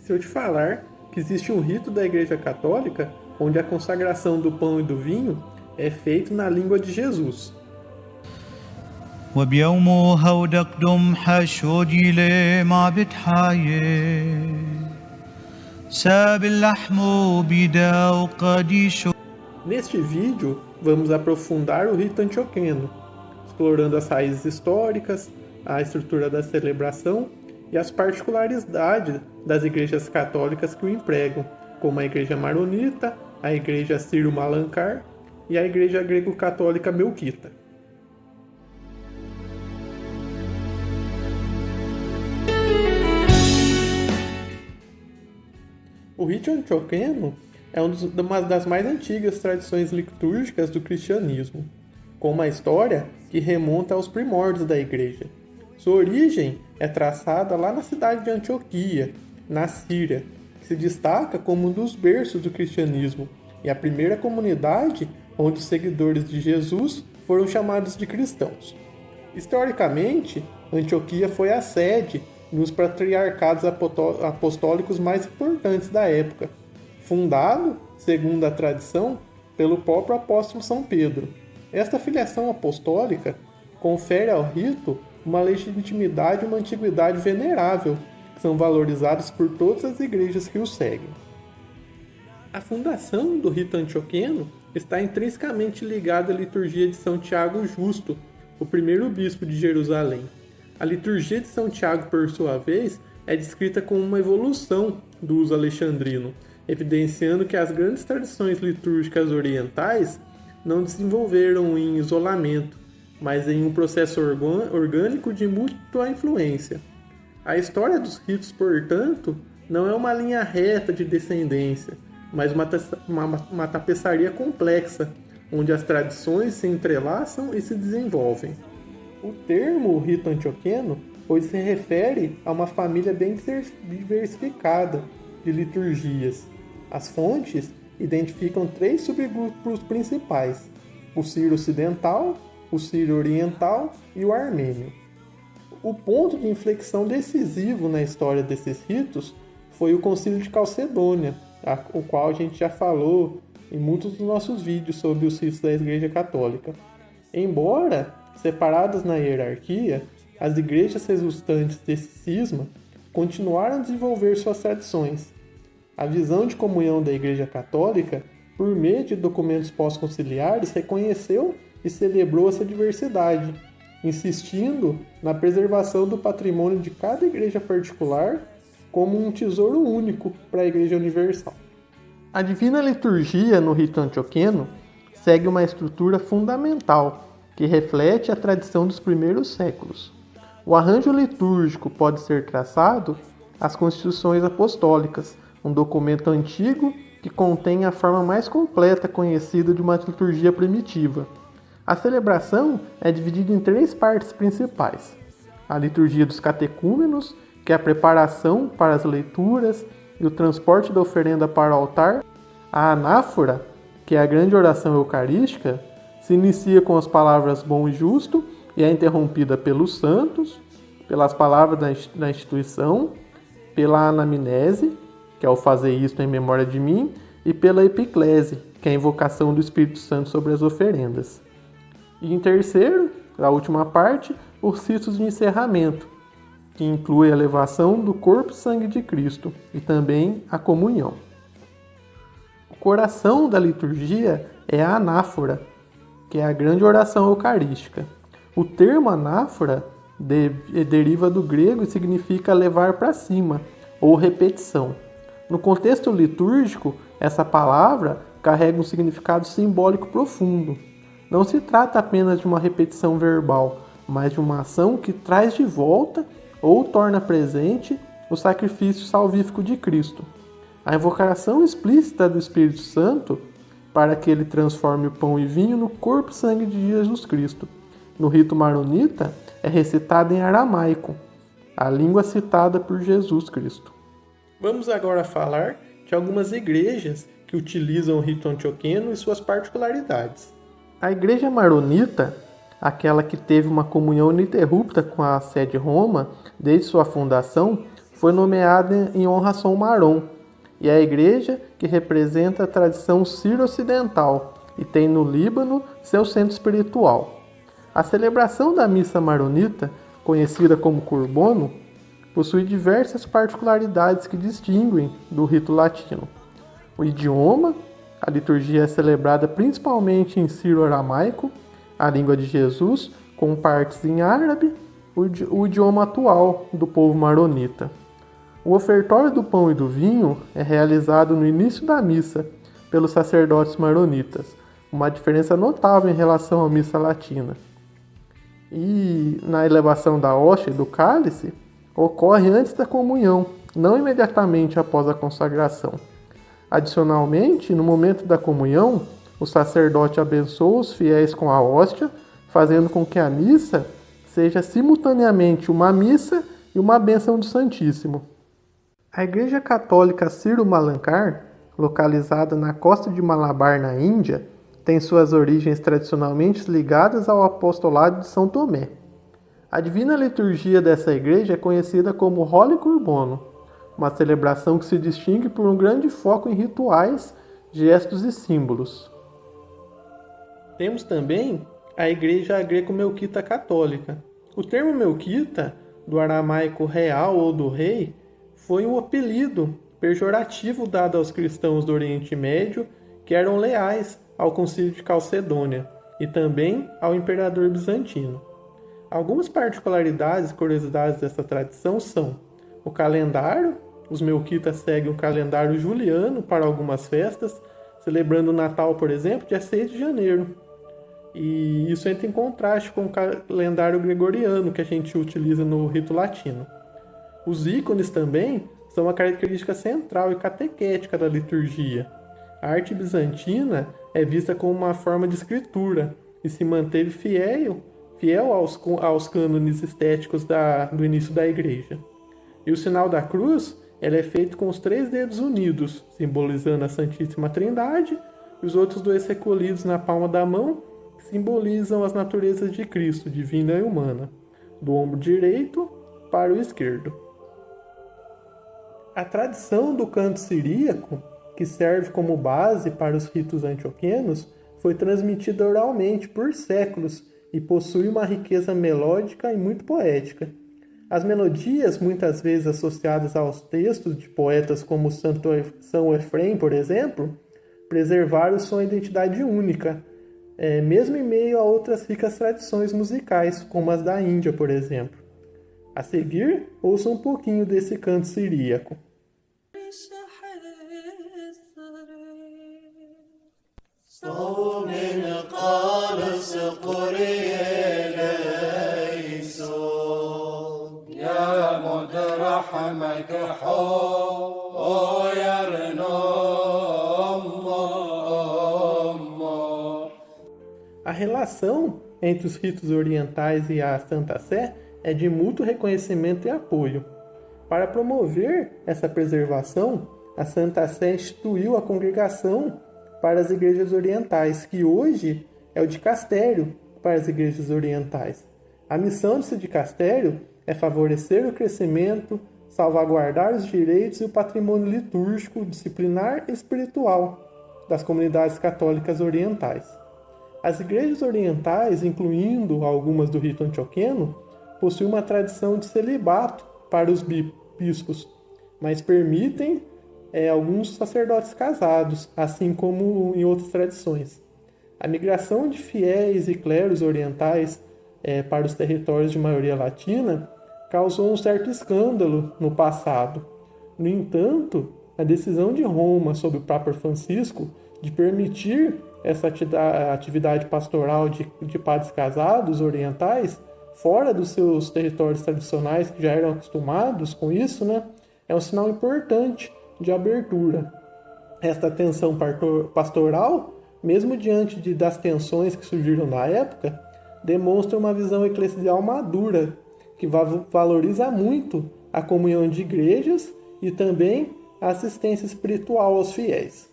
se eu te falar que existe um rito da Igreja Católica onde a consagração do pão e do vinho é feito na língua de Jesus. وبيوم هودك دم حشودي لي ما بتحايه ساب اللحم بيدا وقديشو. Neste vídeo, vamos aprofundar o rito antioqueno, explorando as raízes históricas, a estrutura da celebração e as particularidades das igrejas católicas que o empregam, como a Igreja Maronita, a Igreja Sírio-Malankar e a Igreja Grego-Católica Melquita. O rito antioqueno é uma das mais antigas tradições litúrgicas do cristianismo, com uma história que remonta aos primórdios da igreja. Sua origem é traçada lá na cidade de Antioquia, na Síria, que se destaca como um dos berços do cristianismo e a primeira comunidade onde os seguidores de Jesus foram chamados de cristãos. Historicamente, Antioquia foi a sede dos patriarcados apostólicos mais importantes da época, fundado, segundo a tradição, pelo próprio apóstolo São Pedro. Esta filiação apostólica confere ao rito uma legitimidade e uma antiguidade venerável, que são valorizados por todas as igrejas que o seguem. A fundação do rito antioqueno está intrinsecamente ligada à liturgia de São Tiago Justo, o primeiro bispo de Jerusalém. A liturgia de São Tiago, por sua vez, é descrita como uma evolução do uso alexandrino, evidenciando que as grandes tradições litúrgicas orientais não desenvolveram em isolamento, mas em um processo orgânico de mútua influência. A história dos ritos, portanto, não é uma linha reta de descendência, mas uma tapeçaria complexa, onde as tradições se entrelaçam e se desenvolvem. O termo rito antioqueno hoje se refere a uma família bem diversificada de liturgias. As fontes identificam 3 subgrupos principais: o sírio ocidental, o sírio oriental e o armênio. O ponto de inflexão decisivo na história desses ritos foi o Concílio de Calcedônia, o qual a gente já falou em muitos dos nossos vídeos sobre os ritos da Igreja Católica. Embora separadas na hierarquia, as igrejas resultantes desse cisma continuaram a desenvolver suas tradições. A visão de comunhão da Igreja Católica, por meio de documentos pós-conciliares, reconheceu e celebrou essa diversidade, insistindo na preservação do patrimônio de cada igreja particular como um tesouro único para a Igreja Universal. A Divina Liturgia no rito antioqueno segue uma estrutura fundamental que reflete a tradição dos primeiros séculos. O arranjo litúrgico pode ser traçado às Constituições Apostólicas, um documento antigo que contém a forma mais completa conhecida de uma liturgia primitiva. A celebração é dividida em 3 partes principais: a liturgia dos catecúmenos, que é a preparação para as leituras e o transporte da oferenda para o altar; a anáfora, que é a grande oração eucarística, se inicia com as palavras bom e justo e é interrompida pelos santos, pelas palavras da instituição, pela anamnese, que é o fazer isto em memória de mim, e pela epiclese, que é a invocação do Espírito Santo sobre as oferendas. E em terceiro, a última parte, os ritos de encerramento, que inclui a elevação do corpo e sangue de Cristo e também a comunhão. O coração da liturgia é a anáfora, que é a grande oração eucarística. O termo anáfora deriva do grego e significa levar para cima, ou repetição. No contexto litúrgico, essa palavra carrega um significado simbólico profundo. Não se trata apenas de uma repetição verbal, mas de uma ação que traz de volta ou torna presente o sacrifício salvífico de Cristo. A invocação explícita do Espírito Santo para que ele transforme o pão e vinho no corpo e sangue de Jesus Cristo. No rito maronita, é recitada em aramaico, a língua citada por Jesus Cristo. Vamos agora falar de algumas igrejas que utilizam o rito antioqueno e suas particularidades. A igreja maronita, aquela que teve uma comunhão ininterrupta com a sede Roma desde sua fundação, foi nomeada em honra a São Maron, e é a igreja que representa a tradição sírio-ocidental e tem no Líbano seu centro espiritual. A celebração da missa maronita, conhecida como Corbono, possui diversas particularidades que distinguem do rito latino. O idioma, a liturgia é celebrada principalmente em sírio-aramaico, a língua de Jesus, com partes em árabe, o idioma atual do povo maronita. O ofertório do pão e do vinho é realizado no início da missa pelos sacerdotes maronitas, uma diferença notável em relação à missa latina. E na elevação da hóstia e do cálice, ocorre antes da comunhão, não imediatamente após a consagração. Adicionalmente, no momento da comunhão, o sacerdote abençoa os fiéis com a hóstia, fazendo com que a missa seja simultaneamente uma missa e uma bênção do Santíssimo. A Igreja Católica Sírio-Malankar, localizada na costa de Malabar, na Índia, tem suas origens tradicionalmente ligadas ao apostolado de São Tomé. A divina liturgia dessa igreja é conhecida como Holy Corbono, uma celebração que se distingue por um grande foco em rituais, gestos e símbolos. Temos também a Igreja Greco-Melquita Católica. O termo Melquita, do aramaico real ou do rei, foi um apelido pejorativo dado aos cristãos do Oriente Médio que eram leais ao Concílio de Calcedônia e também ao imperador bizantino. Algumas particularidades e curiosidades dessa tradição são o calendário. Os melquitas seguem o calendário juliano para algumas festas, celebrando o Natal, por exemplo, dia 6 de janeiro. E isso entra em contraste com o calendário gregoriano que a gente utiliza no rito latino. Os ícones também são uma característica central e catequética da liturgia. A arte bizantina é vista como uma forma de escritura e se manteve fiel aos cânones estéticos do início da igreja. E o sinal da cruz é feito com os 3 dedos unidos, simbolizando a Santíssima Trindade, e os outros 2 recolhidos na palma da mão, que simbolizam as naturezas de Cristo, divina e humana, do ombro direito para o esquerdo. A tradição do canto siríaco, que serve como base para os ritos antioquenos, foi transmitida oralmente por séculos e possui uma riqueza melódica e muito poética. As melodias, muitas vezes associadas aos textos de poetas como São Efrem, por exemplo, preservaram sua identidade única, mesmo em meio a outras ricas tradições musicais, como as da Índia, por exemplo. A seguir, ouça um pouquinho desse canto siríaco. A relação entre os ritos orientais e a Santa Sé é de mútuo reconhecimento e apoio. Para promover essa preservação, a Santa Sé instituiu a Congregação para as Igrejas Orientais, que hoje é o dicastério para as Igrejas Orientais. A missão desse dicastério é favorecer o crescimento, salvaguardar os direitos e o patrimônio litúrgico, disciplinar e espiritual das comunidades católicas orientais. As igrejas orientais, incluindo algumas do rito antioqueno, possuem uma tradição de celibato para os bispos, mas permitem alguns sacerdotes casados, assim como em outras tradições. A migração de fiéis e clérigos orientais para os territórios de maioria latina causou um certo escândalo no passado. No entanto, a decisão de Roma sob o Papa Francisco de permitir essa atividade pastoral de padres casados orientais fora dos seus territórios tradicionais, que já eram acostumados com isso, é um sinal importante de abertura. Esta atenção pastoral, mesmo diante das tensões que surgiram na época, demonstra uma visão eclesial madura, que valoriza muito a comunhão de igrejas e também a assistência espiritual aos fiéis.